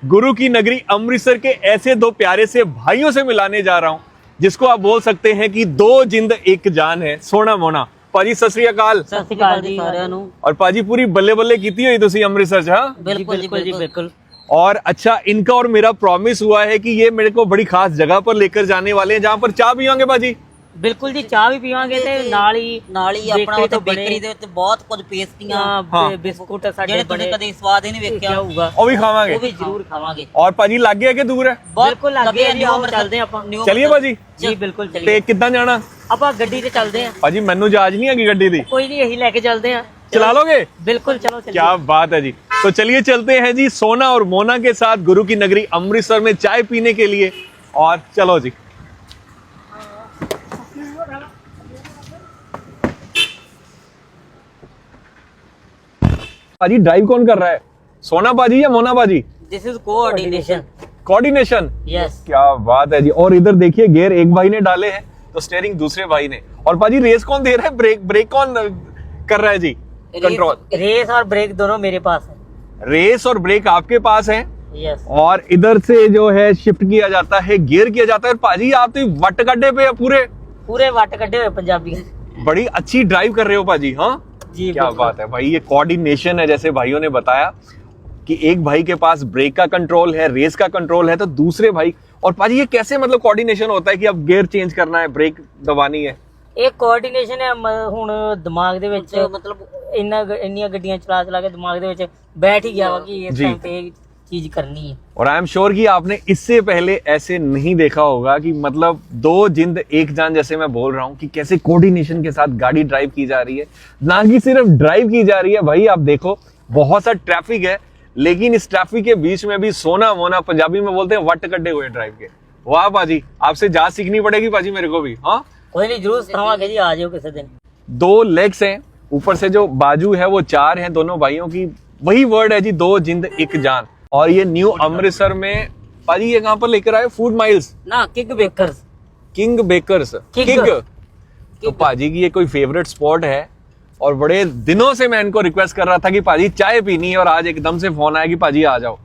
गुरु की नगरी अमृतसर के ऐसे दो प्यारे से भाइयों से मिलाने जा रहा हूं जिसको आप बोल सकते हैं कि दो जिंद एक जान है। सोना मोना ਭਾਜੀ ਸਤਿ ਸ੍ਰੀ ਅਕਾਲ। ਸਤਿ ਸ੍ਰੀ ਅਕਾਲ ਜੀ ਸਾਰਿਆਂ ਨੂੰ। और ਭਾਜੀ पूरी बल्ले बल्ले ਕੀਤੀ ਹੋਈ ਤੁਸੀਂ अमृतसर च। हाँ बिल्कुल जी बिल्कुल। और अच्छा, इनका और मेरा प्रॉमिस हुआ है कि ये मेरे को बड़ी खास जगह पर लेकर जाने वाले हैं जहाँ पर चाय पियेंगे भाजी। ਬਿਲਕੁਲ ਜੀ, ਚਾਹ ਵੀ ਪੀਵਾਂਗੇ ਤੇ ਨਾਲ ਹੀ ਆਪਣਾ ਉੱਤੇ ਬੇਕਰੀ ਦੇ ਉੱਤੇ ਬਹੁਤ ਕੁਝ ਪੇਸਟਰੀਆਂ ਬਿਸਕੁਟ ਸਾਡੇ ਜਿਹੜੇ ਤੁਸੀਂ ਕਦੇ ਸਵਾਦ ਹੀ ਨਹੀਂ ਵੇਖਿਆ ਹੋਊਗਾ, ਉਹ ਵੀ ਖਾਵਾਂਗੇ। ਉਹ ਵੀ ਜ਼ਰੂਰ ਖਾਵਾਂਗੇ। और ਭਾਜੀ ਲੱਗੇ ਹੈ ਕਿ ਦੂਰ ਹੈ? ਬਿਲਕੁਲ ਲੱਗੇ ਜੀ, ਆਓ ਚੱਲਦੇ ਆਪਾਂ। ਚਲਿਏ ਭਾਜੀ। ਜੀ ਬਿਲकुल ਤੇ ਚਲਿਏ। ਕਿੱਦਾਂ ਜਾਣਾ? ਆਪਾਂ ਗੱਡੀ ਤੇ ਚੱਲਦੇ ਆਂ। ਭਾਜੀ ਮੈਨੂੰ ਜਾਜ नहीं है ਗੱਡੀ ਦੀ। ਕੋਈ ਨਹੀਂ, ਇਹੀ ਲੈ ਕੇ ਚੱਲਦੇ ਆਂ। चला लोगे? बिल्कुल चलो चलिए। क्या बात है जी। तो चलिए चलते हैं जी सोना और मोना के साथ गुरु की नगरी अमृतसर में चाय पीने के लिए। और चलो जी। भाजी ड्राइव कौन कर रहा है, सोना बाजी या मोना बाजी? This is coordination. Coordination. Yes, क्या बात है जी। और इधर देखिए गियर एक भाई ने डाले हैं तो स्टीयरिंग दूसरे भाई ने। और भाजी रेस कौन दे रहा है? ब्रेक कौन कर रहा है जी? कंट्रोल। रेस और ब्रेक दोनों मेरे पास है। रेस और ब्रेक आपके पास है यस। और इधर से जो है शिफ्ट किया जाता है, गियर किया जाता है। पाजी आप तो वट गड्ढे पे पूरे वट कड्ढे हुए पंजाबी। बड़ी अच्छी ड्राइव कर रहे हो पाजी। हाँ जी क्या बात है भाई। ये कोऑर्डिनेशन है, जैसे भाइयों ने बताया कि एक भाई के पास ब्रेक का कंट्रोल है, रेस का कंट्रोल है, तो दूसरे भाई। और पाजी ये कैसे मतलब कोऑर्डिनेशन होता है कि अब गियर चेंज करना है, ब्रेक दबानी है? ਇਹ ਕੋਆਰਡੀਨੇਸ਼ਨ ਹੈ। ਹੁਣ ਦਿਮਾਗ ਦੇ ਵਿੱਚ ਮਤਲਬ ਇੰਨੀਆਂ ਗੱਡੀਆਂ ਚਲਾ ਕੇ ਦਿਮਾਗ ਦੇ ਵਿੱਚ ਬੈਠ ਹੀ ਗਿਆ ਵਾ ਕਿ ਇਸ ਟਾਈਮ ਤੇ ਇਹ चीज करनी है। और आई एम श्योर कि आपने इससे पहले ऐसे नहीं देखा होगा कि मतलब दो जिंद एक जान, जैसे मैं बोल रहा हूँ कि कैसे कोऑर्डिनेशन के साथ गाड़ी ड्राइव की जा रही है। ना कि सिर्फ ड्राइव की जा रही है भाई, आप देखो बहुत सा ट्रैफिक है, लेकिन इस ट्रैफिक के बीच में भी सोना मोना, पंजाबी में बोलते हैं, वट कड्ढे हुए ड्राइव के। वाह पाजी, आपसे जांच सीखनी पड़ेगी पाजी मेरे को भी। हाँ कोई नहीं, जरूर सिखावांगे जी, आ जाओ किसी दिन। दो लेग्स हैं, ऊपर से जो बाजू है वो चार हैं दोनों भाइयों की। वही वर्ड है जी, दो जिंद एक जान। और ये न्यू अमृतसर में पाजी ये कहां पर लेकर आए? फूड माइल्स ना, King Bakers. King Bakers. King तो पाजी की ये कोई फेवरेट स्पॉट है और बड़े दिनों से मैं इनको रिक्वेस्ट कर रहा था कि पाजी चाय पीनी है, और आज एकदम से फोन आया कि पाजी आ जाओ।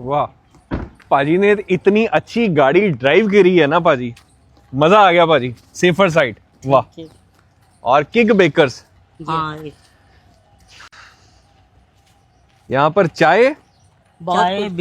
वाह, पाजी ने इतनी अच्छी गाड़ी ड्राइव करी है ना पाजी, मजा आ गया पाजी। Safer side. वाह। और किंग बेकर्स। हाँ, यहाँ पर चाय चाय